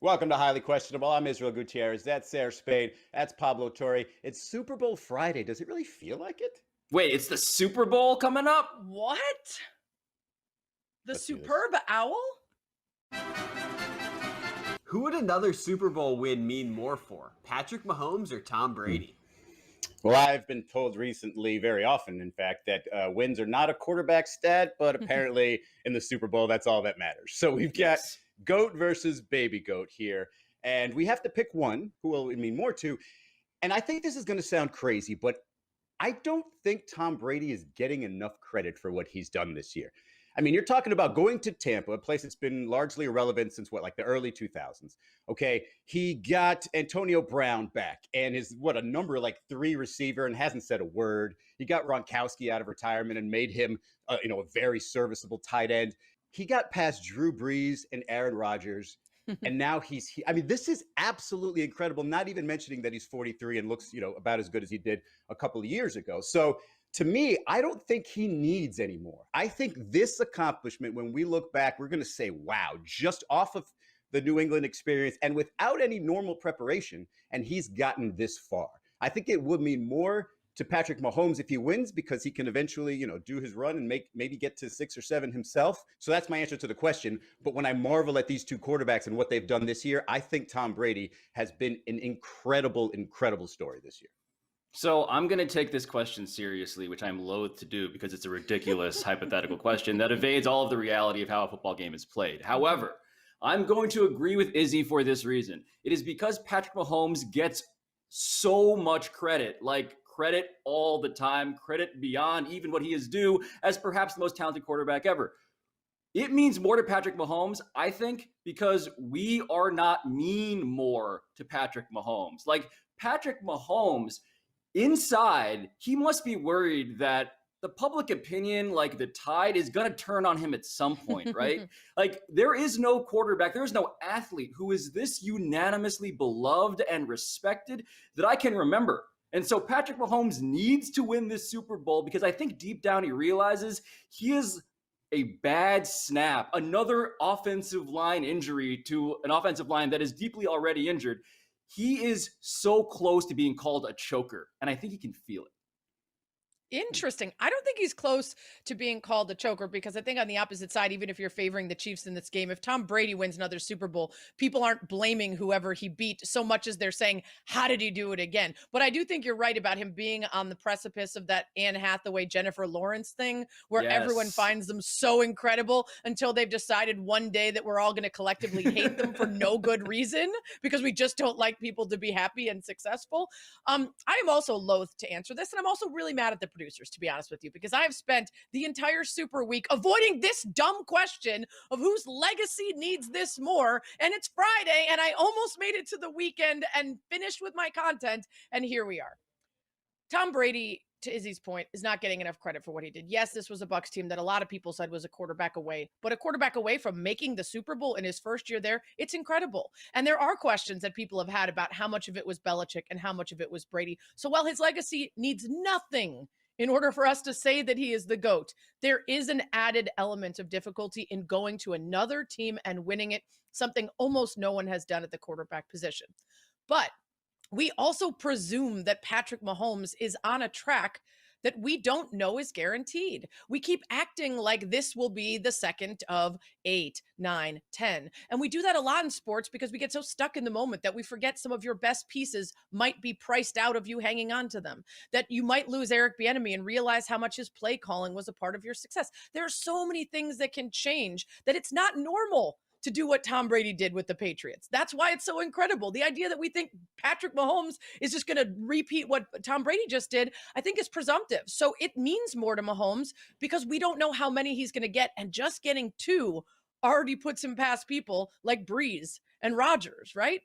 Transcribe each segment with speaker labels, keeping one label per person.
Speaker 1: Welcome to Highly Questionable. I'm Israel Gutierrez. That's Sarah Spade. That's Pablo Torre. It's Super Bowl Friday. Does it really feel like it?
Speaker 2: Wait, it's the Super Bowl coming up?
Speaker 3: What? The
Speaker 1: Let's do this.
Speaker 3: superb owl?
Speaker 4: Who would another Super Bowl win mean more for? Patrick Mahomes or Tom Brady?
Speaker 1: Well, I've been told recently, very often, in fact, that wins are not a quarterback stat, but apparently in the Super Bowl, that's all that matters. So we've got GOAT versus baby GOAT here, and we have to pick one who will it mean more to. And I think this is going to sound crazy, but I don't think Tom Brady is getting enough credit for what he's done this year. I mean, you're talking about going to Tampa, a place that's been largely irrelevant since like the early 2000s. Okay, he got Antonio Brown back and is a number like 3 receiver and hasn't said a word. He got Gronkowski out of retirement and made him, a very serviceable tight end. He got past Drew Brees and Aaron Rodgers. And now this is absolutely incredible, not even mentioning that he's 43 and looks, about as good as he did a couple of years ago. So to me, I don't think he needs any more. I think this accomplishment, when we look back, we're going to say, wow, just off of the New England experience and without any normal preparation, and he's gotten this far. I think it would mean more to Patrick Mahomes if he wins because he can eventually, do his run and maybe get to 6 or 7 himself. So that's my answer to the question. But when I marvel at these two quarterbacks and what they've done this year, I think Tom Brady has been an incredible, incredible story this year.
Speaker 2: So I'm going to take this question seriously, which I'm loath to do because it's a ridiculous hypothetical question that evades all of the reality of how a football game is played. However, I'm going to agree with Izzy for this reason. It is because Patrick Mahomes gets so much credit, like credit all the time, credit beyond even what he is due as perhaps the most talented quarterback ever. It means more to Patrick Mahomes, I think, because we are not mean more to Patrick Mahomes. Like Patrick Mahomes, inside, he must be worried that the public opinion, like the tide, is going to turn on him at some point, right? Like there is no quarterback, there is no athlete who is this unanimously beloved and respected that I can remember. And so Patrick Mahomes needs to win this Super Bowl because I think deep down he realizes he is a bad snap, another offensive line injury to an offensive line that is deeply already injured. He is so close to being called a choker, and I think he can feel it.
Speaker 3: Interesting. I don't think he's close to being called a choker because I think on the opposite side, even if you're favoring the Chiefs in this game, if Tom Brady wins another Super Bowl, people aren't blaming whoever he beat so much as they're saying, how did he do it again? But I do think you're right about him being on the precipice of that Anne Hathaway, Jennifer Lawrence thing where everyone finds them so incredible until they've decided one day that we're all going to collectively hate them for no good reason because we just don't like people to be happy and successful. I am also loath to answer this, and I'm also really mad at the producers, to be honest with you, because I have spent the entire Super Week avoiding this dumb question of whose legacy needs this more. And it's Friday, and I almost made it to the weekend and finished with my content. And here we are. Tom Brady, to Izzy's point, is not getting enough credit for what he did. Yes, this was a Bucs team that a lot of people said was a quarterback away, but a quarterback away from making the Super Bowl in his first year there, it's incredible. And there are questions that people have had about how much of it was Belichick and how much of it was Brady. So while his legacy needs nothing in order for us to say that he is the GOAT, there is an added element of difficulty in going to another team and winning it, something almost no one has done at the quarterback position. But we also presume that Patrick Mahomes is on a track that we don't know is guaranteed. We keep acting like this will be the second of 8, 9, 10. And we do that a lot in sports because we get so stuck in the moment that we forget some of your best pieces might be priced out of you hanging on to them, that you might lose Eric Bieniemy and realize how much his play calling was a part of your success. There are so many things that can change that it's not normal to do what Tom Brady did with the Patriots. That's why it's so incredible. The idea that we think Patrick Mahomes is just going to repeat what Tom Brady just did, I think is presumptive. So it means more to Mahomes because we don't know how many he's going to get. And just getting 2 already puts him past people like Breeze and Rodgers, right?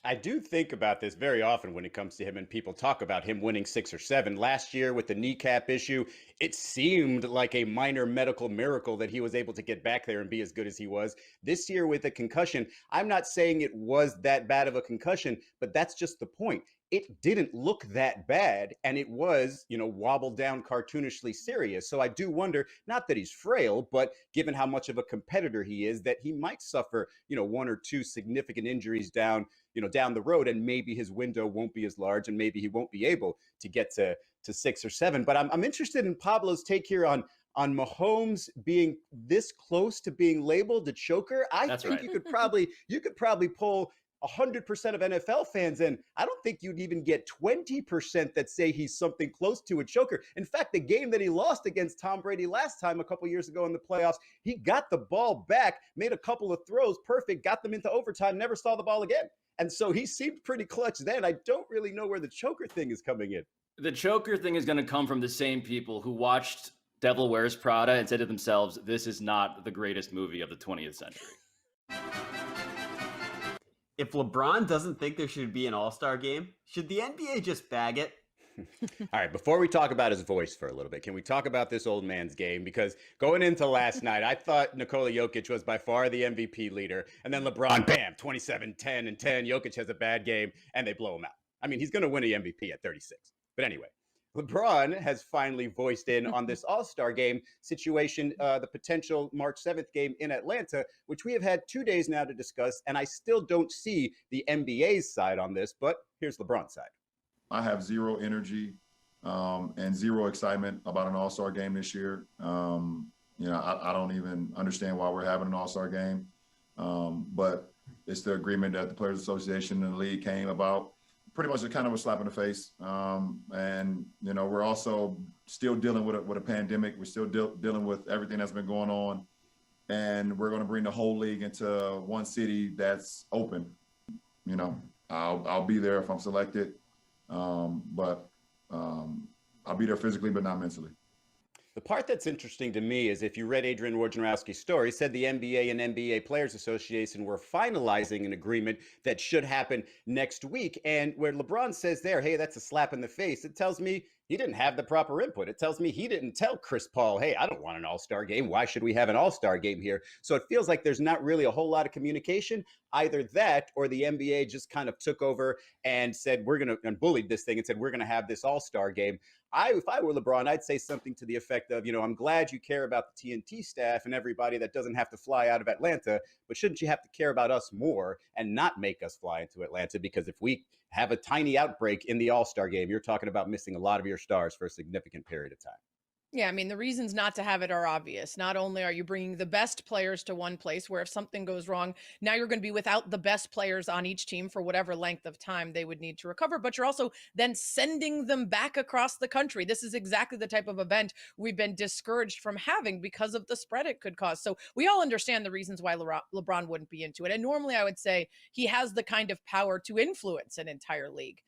Speaker 1: I do think about this very often when it comes to him and people talk about him winning 6 or 7. Last year with the kneecap issue, it seemed like a minor medical miracle that he was able to get back there and be as good as he was. This year with a concussion, I'm not saying it was that bad of a concussion, but that's just the point. it didn't look that bad, and it was, wobbled down cartoonishly serious. So I do wonder, not that he's frail, but given how much of a competitor he is, that he might suffer, one or two significant injuries down the road, and maybe his window won't be as large, and maybe he won't be able to get to 6 or 7. But I'm interested in Pablo's take here on Mahomes being this close to being labeled a choker.
Speaker 2: That's
Speaker 1: think
Speaker 2: right.
Speaker 1: you could probably pull 100% of NFL fans in. I don't think you'd even get 20% that say he's something close to a choker. In fact, the game that he lost against Tom Brady last time a couple years ago in the playoffs, he got the ball back, made a couple of throws, perfect, got them into overtime, never saw the ball again. And so he seemed pretty clutch then. I don't really know where the choker thing is coming in.
Speaker 2: The choker thing is going to come from the same people who watched Devil Wears Prada and said to themselves, this is not the greatest movie of the 20th century.
Speaker 4: If LeBron doesn't think there should be an all-star game, should the NBA just bag it?
Speaker 1: All right, before we talk about his voice for a little bit, can we talk about this old man's game? Because going into last night, I thought Nikola Jokic was by far the MVP leader. And then LeBron, bam, 27, 10, and 10. Jokic has a bad game, and they blow him out. I mean, he's going to win the MVP at 36. But anyway, LeBron has finally voiced in on this all-star game situation, the potential March 7th game in Atlanta, which we have had 2 days now to discuss, and I still don't see the NBA's side on this, but here's LeBron's side.
Speaker 5: I have zero energy and zero excitement about an all-star game this year. I don't even understand why we're having an all-star game, but it's the agreement that the Players Association and the league came about. Pretty much a kind of a slap in the face. We're also still dealing with a pandemic. We're still dealing with everything that's been going on. And we're going to bring the whole league into one city that's open. I'll be there if I'm selected. But I'll be there physically, but not mentally.
Speaker 1: The part that's interesting to me is if you read Adrian Wojnarowski's story, he said the NBA and NBA Players Association were finalizing an agreement that should happen next week. And where LeBron says there, hey, that's a slap in the face, it tells me he didn't have the proper input. It tells me he didn't tell Chris Paul, hey, I don't want an all-star game. Why should we have an all-star game here? So it feels like there's not really a whole lot of communication. Either that or the NBA just kind of took over and said, and bullied this thing and said, we're going to have this all-star game. If I were LeBron, I'd say something to the effect of, I'm glad you care about the TNT staff and everybody that doesn't have to fly out of Atlanta, but shouldn't you have to care about us more and not make us fly into Atlanta? Because if we have a tiny outbreak in the all-star game, you're talking about missing a lot of your stars for a significant period of time.
Speaker 3: Yeah, I mean, the reasons not to have it are obvious. Not only are you bringing the best players to one place where if something goes wrong, now you're going to be without the best players on each team for whatever length of time they would need to recover, but you're also then sending them back across the country. This is exactly the type of event we've been discouraged from having because of the spread it could cause. So we all understand the reasons why LeBron wouldn't be into it. And normally I would say he has the kind of power to influence an entire league.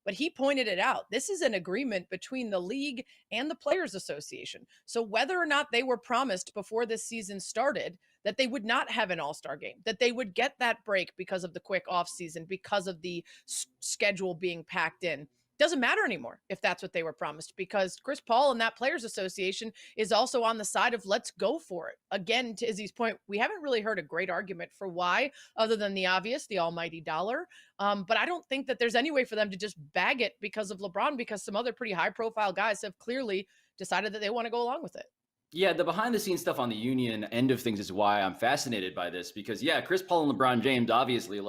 Speaker 3: But he pointed it out. This is an agreement between the league and the Players Association. So whether or not they were promised before this season started that they would not have an all-star game, that they would get that break because of the quick off season, because of the schedule being packed in, doesn't matter anymore if that's what they were promised, because Chris Paul and that Players Association is also on the side of let's go for it. Again, to Izzy's point, we haven't really heard a great argument for why, other than the obvious, the almighty dollar. But I don't think that there's any way for them to just bag it because of LeBron, because some other pretty high-profile guys have clearly decided that they want to go along with it.
Speaker 2: Yeah, the behind-the-scenes stuff on the union end of things is why I'm fascinated by this, because, yeah, Chris Paul and LeBron James, obviously,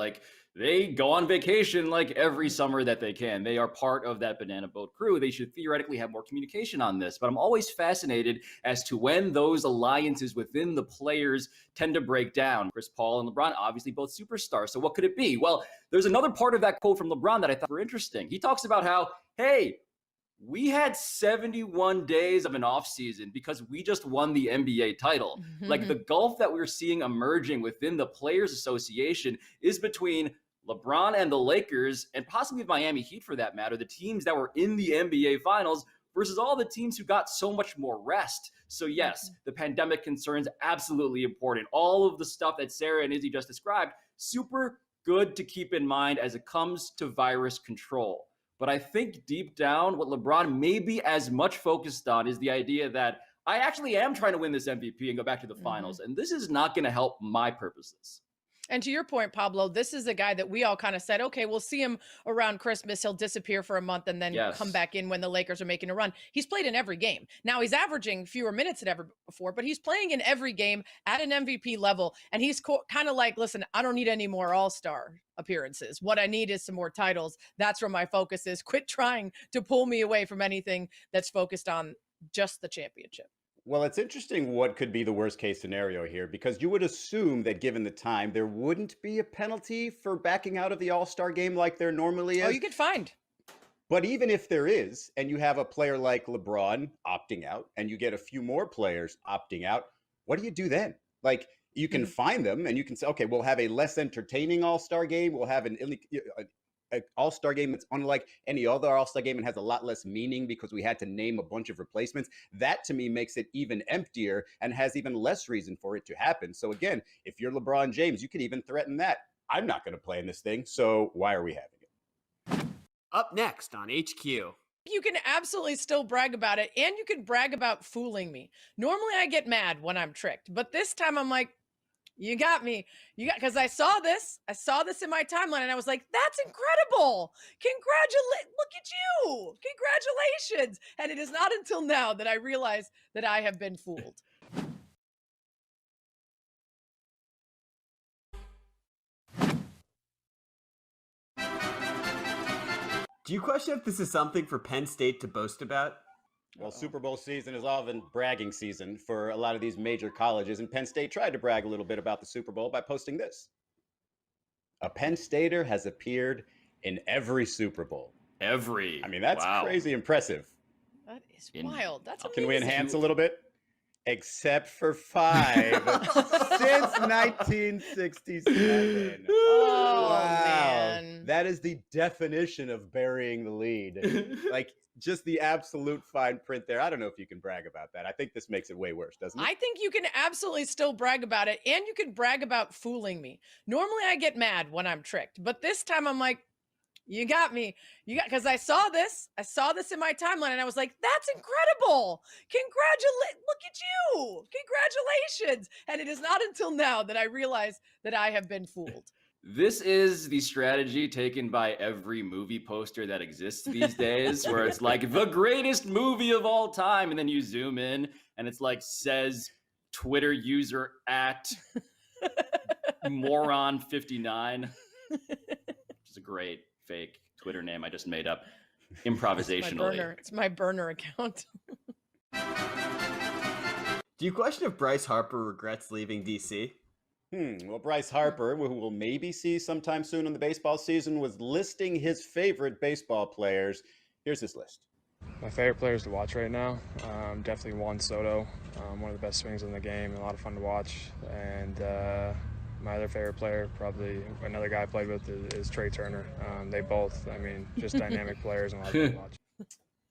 Speaker 2: they go on vacation every summer that they can. They are part of that banana boat crew. They should theoretically have more communication on this. But I'm always fascinated as to when those alliances within the players tend to break down. Chris Paul and LeBron, obviously both superstars. So what could it be? Well, there's another part of that quote from LeBron that I thought were interesting. He talks about how, hey, we had 71 days of an offseason because we just won the NBA title. The gulf that we're seeing emerging within the Players Association is between LeBron and the Lakers, and possibly the Miami Heat for that matter, the teams that were in the NBA Finals, versus all the teams who got so much more rest. So yes, the pandemic concerns, absolutely important. All of the stuff that Sarah and Izzy just described, super good to keep in mind as it comes to virus control. But I think deep down, what LeBron may be as much focused on is the idea that I actually am trying to win this MVP and go back to the finals. And this is not going to help my purposes.
Speaker 3: And to your point, Pablo, this is a guy that we all kind of said, okay, we'll see him around Christmas. He'll disappear for a month and then come
Speaker 2: Yes.
Speaker 3: back in when the Lakers are making a run. He's played in every game. Now he's averaging fewer minutes than ever before, but he's playing in every game at an MVP level. And he's kind of like, listen, I don't need any more all-star appearances. What I need is some more titles. That's where my focus is. Quit trying to pull me away from anything that's focused on just the championship.
Speaker 1: Well, it's interesting what could be the worst case scenario here, because you would assume that given the time, there wouldn't be a penalty for backing out of the All-Star game like there normally is.
Speaker 3: Oh, you get fined.
Speaker 1: But even if there is, and you have a player like LeBron opting out, and you get a few more players opting out, what do you do then? Like, you can find them, and you can say, okay, we'll have a less entertaining All-Star game. We'll have an All-Star game that's unlike any other All-Star game and has a lot less meaning because we had to name a bunch of replacements. That to me makes it even emptier and has even less reason for it to happen. So again, if you're LeBron James, you could even threaten that. I'm not going to play in this thing, so why are we having it?
Speaker 4: Up next on HQ.
Speaker 3: You can absolutely still brag about it, and you can brag about fooling me. Normally I get mad when I'm tricked, but this time I'm like, you got me. Because I saw this in my timeline, and I was like, that's incredible. Look at you. Congratulations. And it is not until now that I realize that I have been fooled.
Speaker 4: Do you question if this is something for Penn State to boast about?
Speaker 1: Well, Super Bowl season is often bragging season for a lot of these major colleges, and Penn State tried to brag a little bit about the Super Bowl by posting this. A Penn Stater has appeared in every Super Bowl.
Speaker 2: Every.
Speaker 1: I mean, that's
Speaker 2: wow.
Speaker 1: crazy impressive.
Speaker 3: That is wild. That's amazing.
Speaker 1: Can we enhance a little bit? Except for 5 since 1967.
Speaker 3: Oh,
Speaker 1: wow.
Speaker 3: man.
Speaker 1: That is the definition of burying the lead. Like, just the absolute fine print there. I don't know if you can brag about that. I think this makes it way worse, doesn't it?
Speaker 3: I think you can absolutely still brag about it, and you can brag about fooling me. Normally I get mad when I'm tricked, but this time I'm like, you got me. Because I saw this in my timeline, and I was like, that's incredible. Look at you. Congratulations. And it is not until now that I realize that I have been fooled.
Speaker 2: This is the strategy taken by every movie poster that exists these days, where it's like the greatest movie of all time. And then you zoom in and it's like says Twitter user at moron59, which is a great fake Twitter name I just made up improvisationally.
Speaker 3: It's my burner account.
Speaker 4: Do you question if Bryce Harper regrets leaving DC?
Speaker 1: Well, Bryce Harper, who we'll maybe see sometime soon in the baseball season, was listing his favorite baseball players. Here's his list.
Speaker 6: My favorite players to watch right now, definitely Juan Soto, one of the best swings in the game, a lot of fun to watch. And my other favorite player, probably another guy I played with, is Trey Turner. They both, I mean, just dynamic players and a lot of fun to watch.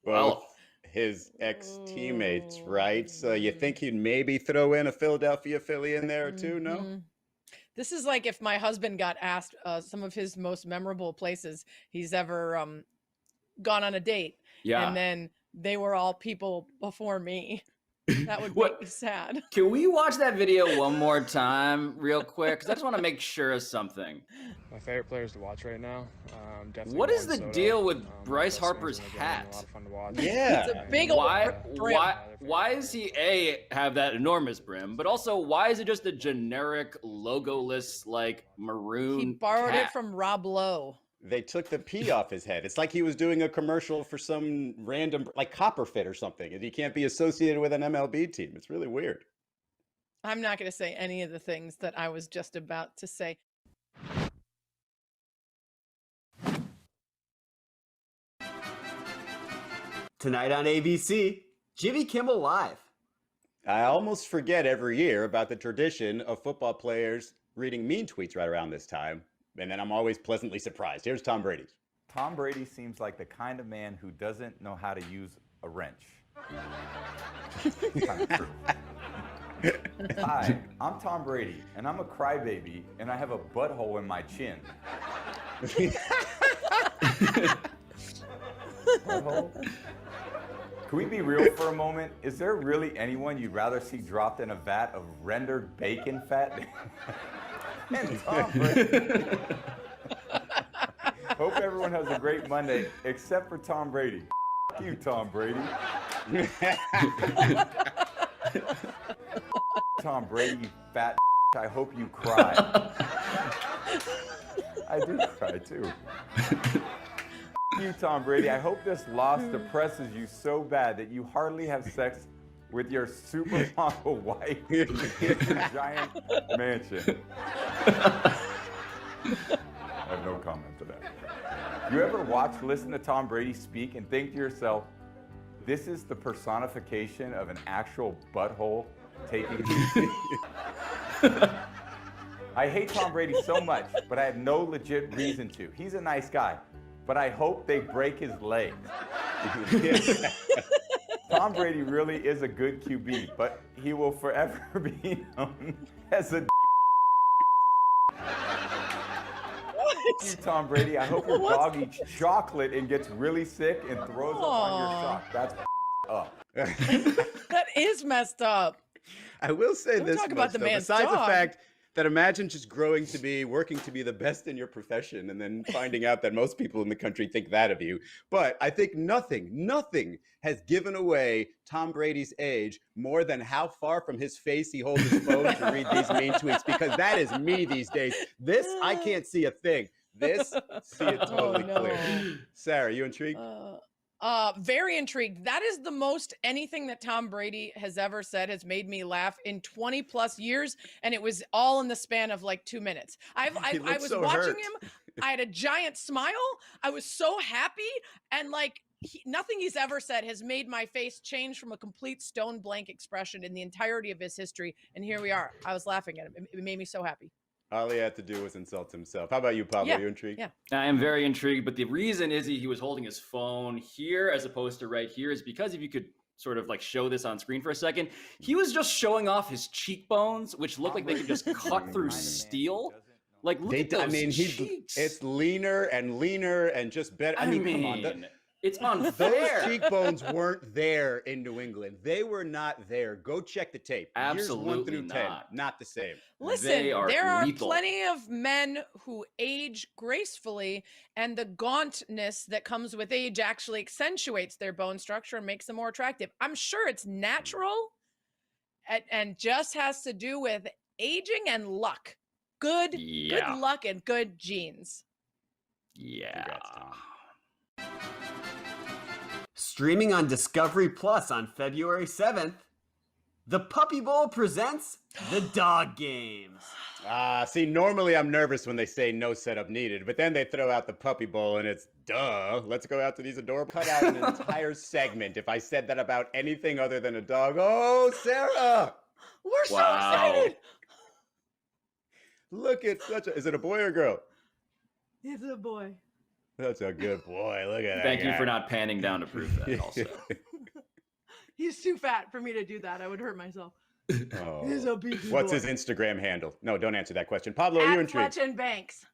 Speaker 1: Well, his ex-teammates, right? So you think he'd maybe throw in a Philadelphia Philly in there or two, no?
Speaker 3: This is like if my husband got asked some of his most memorable places he's ever gone on a date.
Speaker 2: Yeah.
Speaker 3: And then they were all people before me. That would make me sad.
Speaker 2: Can we watch that video one more time real quick? Because I just want to make sure of something.
Speaker 6: My favorite players to watch right now, definitely
Speaker 2: What is
Speaker 6: Juan
Speaker 2: the
Speaker 6: Soto,
Speaker 2: deal with
Speaker 6: one of the
Speaker 2: Bryce
Speaker 6: best swings
Speaker 2: Harper's
Speaker 6: in the game,
Speaker 2: hat?
Speaker 6: a lot of fun to watch.
Speaker 1: Yeah.
Speaker 3: It's a big
Speaker 2: Why does he have that enormous brim, but also why is it just a generic logoless like maroon?
Speaker 3: He borrowed
Speaker 2: cap?
Speaker 3: it from Rob Lowe.
Speaker 1: They took the P off his head. It's like he was doing a commercial for some random, like Copperfit or something, and he can't be associated with an MLB team. It's really weird.
Speaker 3: I'm not going to say any of the things that I was just about to say.
Speaker 4: Tonight on ABC, Jimmy Kimmel Live.
Speaker 1: I almost forget every year about the tradition of football players reading mean tweets right around this time, and then I'm always pleasantly surprised. Here's Tom Brady's.
Speaker 7: Tom Brady seems like the kind of man who doesn't know how to use a wrench. It's kind of true. Hi, I'm Tom Brady, and I'm a crybaby, and I have a butthole in my chin. Butthole? Can we be real for a moment? Is there really anyone you'd rather see dropped in a vat of rendered bacon fat? And Tom Brady. Hope everyone has a great Monday, except for Tom Brady. F you, Tom Brady. Tom Brady, you fat. I hope you cry. I do cry too. You, Tom Brady. I hope this loss depresses you so bad that you hardly have sex with your supermodel wife in your giant mansion. I have no comment to that. You ever listen to Tom Brady speak and think to yourself, this is the personification of an actual butthole taking I hate Tom Brady so much, but I have no legit reason to. He's a nice guy, but I hope they break his legs. Tom Brady really is a good QB, but he will forever be known as a you, Tom Brady. I hope your dog eats chocolate and gets really sick and throws up on your sock. That's up.
Speaker 3: That is messed up.
Speaker 1: I will say
Speaker 3: Don't
Speaker 1: this
Speaker 3: talk
Speaker 1: much,
Speaker 3: about the
Speaker 1: though,
Speaker 3: man's
Speaker 1: besides the
Speaker 3: dog.
Speaker 1: fact that imagine just working to be the best in your profession and then finding out that most people in the country think that of you. But I think nothing has given away Tom Brady's age more than how far from his face he holds his phone to read these mean tweets, because that is me these days. This, I can't see a thing. This, see it totally clear. Sarah, you intrigued?
Speaker 3: Very intrigued. That is the most anything that Tom Brady has ever said has made me laugh in 20 plus years. And it was all in the span of like 2 minutes. I was
Speaker 1: so
Speaker 3: watching
Speaker 1: hurt.
Speaker 3: him. I had a giant smile. I was so happy. And like nothing he's ever said has made my face change from a complete stone blank expression in the entirety of his history. And here we are. I was laughing at him. It made me so happy.
Speaker 1: All he had to do was insult himself. How about you, Pablo?
Speaker 3: Yeah,
Speaker 1: You intrigued?
Speaker 3: yeah.
Speaker 2: I am very intrigued, but the reason is he was holding his phone here as opposed to right here is because if you could sort of like show this on screen for a second, he was just showing off his cheekbones, which look like they could just cut through steel. Like, look at those cheeks.
Speaker 1: It's leaner and just better. I mean, come on.
Speaker 2: It's unfair.
Speaker 1: Those cheekbones weren't there in New England. They were not there. Go check the tape.
Speaker 2: Absolutely
Speaker 1: Years 1 through 10,
Speaker 2: not.
Speaker 1: not the same.
Speaker 3: Listen,
Speaker 2: They
Speaker 3: there are
Speaker 2: lethal.
Speaker 3: plenty of men who age gracefully, and the gauntness that comes with age actually accentuates their bone structure and makes them more attractive. I'm sure it's natural and just has to do with aging and luck. Good luck and good genes.
Speaker 2: Yeah.
Speaker 1: Congrats, Tom.
Speaker 4: Streaming on Discovery Plus on February 7th, the Puppy Bowl presents the Dog Games.
Speaker 1: See, normally I'm nervous when they say no setup needed, but then they throw out the Puppy Bowl and it's, duh, let's go out to these adorable. Cut out an entire segment if I said that about anything other than a dog. Oh, Sarah!
Speaker 3: We're so excited.
Speaker 1: Look at is it a boy or a girl?
Speaker 3: It's a boy.
Speaker 1: That's a good boy. Look at that.
Speaker 2: Thank you
Speaker 1: guy.
Speaker 2: for not panning down to prove that also.
Speaker 3: He's too fat for me to do that. I would hurt myself.
Speaker 1: Oh.
Speaker 3: He's a beefy
Speaker 1: What's
Speaker 3: boy.
Speaker 1: his Instagram handle? No, don't answer that question. Pablo, are you intrigued?
Speaker 3: Fletch and Banks.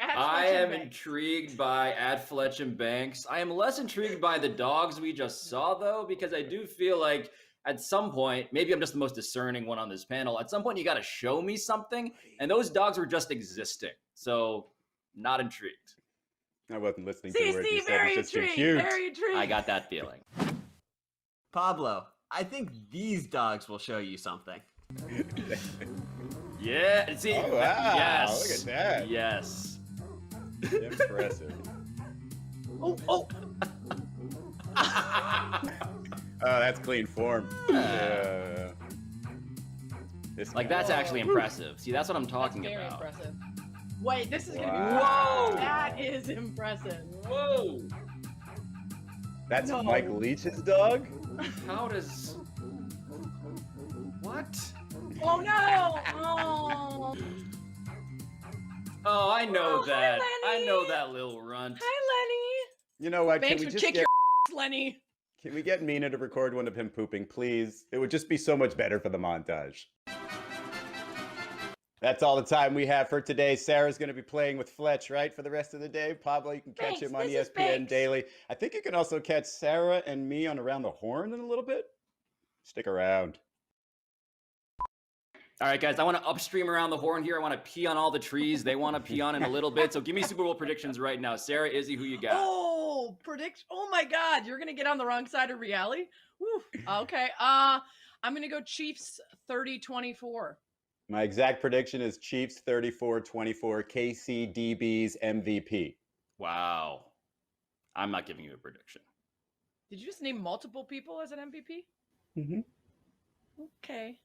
Speaker 2: I am intrigued by Fletch and Banks. I am less intrigued by the dogs we just saw, though, because I do feel like at some point, maybe I'm just the most discerning one on this panel. At some point, you got to show me something, and those dogs were just existing. So, not intrigued.
Speaker 1: I wasn't listening to words you said. It's just cute.
Speaker 3: Very intrigued.
Speaker 2: I got that feeling.
Speaker 4: Pablo, I think these dogs will show you something.
Speaker 2: Yeah. See.
Speaker 1: Oh, wow.
Speaker 2: Yes.
Speaker 1: Look at that.
Speaker 2: Yes.
Speaker 1: Impressive.
Speaker 3: Oh.
Speaker 1: Oh, that's clean form.
Speaker 2: That's actually impressive. See, that's what I'm talking
Speaker 3: That's very
Speaker 2: about.
Speaker 3: impressive. Wait, this is gonna be
Speaker 1: Wow.
Speaker 3: whoa. That is impressive.
Speaker 2: Whoa.
Speaker 1: That's
Speaker 3: No.
Speaker 1: Mike Leach's dog?
Speaker 2: How does? What?
Speaker 3: Oh no! Oh.
Speaker 2: Oh, I know
Speaker 3: Oh, hi,
Speaker 2: that.
Speaker 3: Lenny.
Speaker 2: I know that little runt.
Speaker 3: Hi,
Speaker 1: You know what?
Speaker 3: Lenny. Banks
Speaker 1: Can we
Speaker 3: would
Speaker 1: just
Speaker 3: kick
Speaker 1: get
Speaker 3: your Lenny.
Speaker 1: Can we get Mina to record one of him pooping, please? It would just be so much better for the montage. That's all the time we have for today. Sarah's going to be playing with Fletch, right, for the rest of the day. Pablo, you can catch
Speaker 3: Banks,
Speaker 1: him on
Speaker 3: this is
Speaker 1: ESPN
Speaker 3: Banks.
Speaker 1: Daily. I think you can also catch Sarah and me on Around the Horn in a little bit. Stick around.
Speaker 2: All right, guys, I want to upstream around the horn here. I want to pee on all the trees. They want to pee on in a little bit. So give me Super Bowl predictions right now. Sarah, Izzy, who you got?
Speaker 3: Oh, prediction. Oh my God. You're going to get on the wrong side of reality. Woo. Okay. I'm going to go Chiefs 30-24.
Speaker 1: My exact prediction is Chiefs 34-24, KCDB's MVP.
Speaker 2: Wow. I'm not giving you a prediction.
Speaker 3: Did you just name multiple people as an MVP?
Speaker 1: Mm-hmm.
Speaker 3: Okay.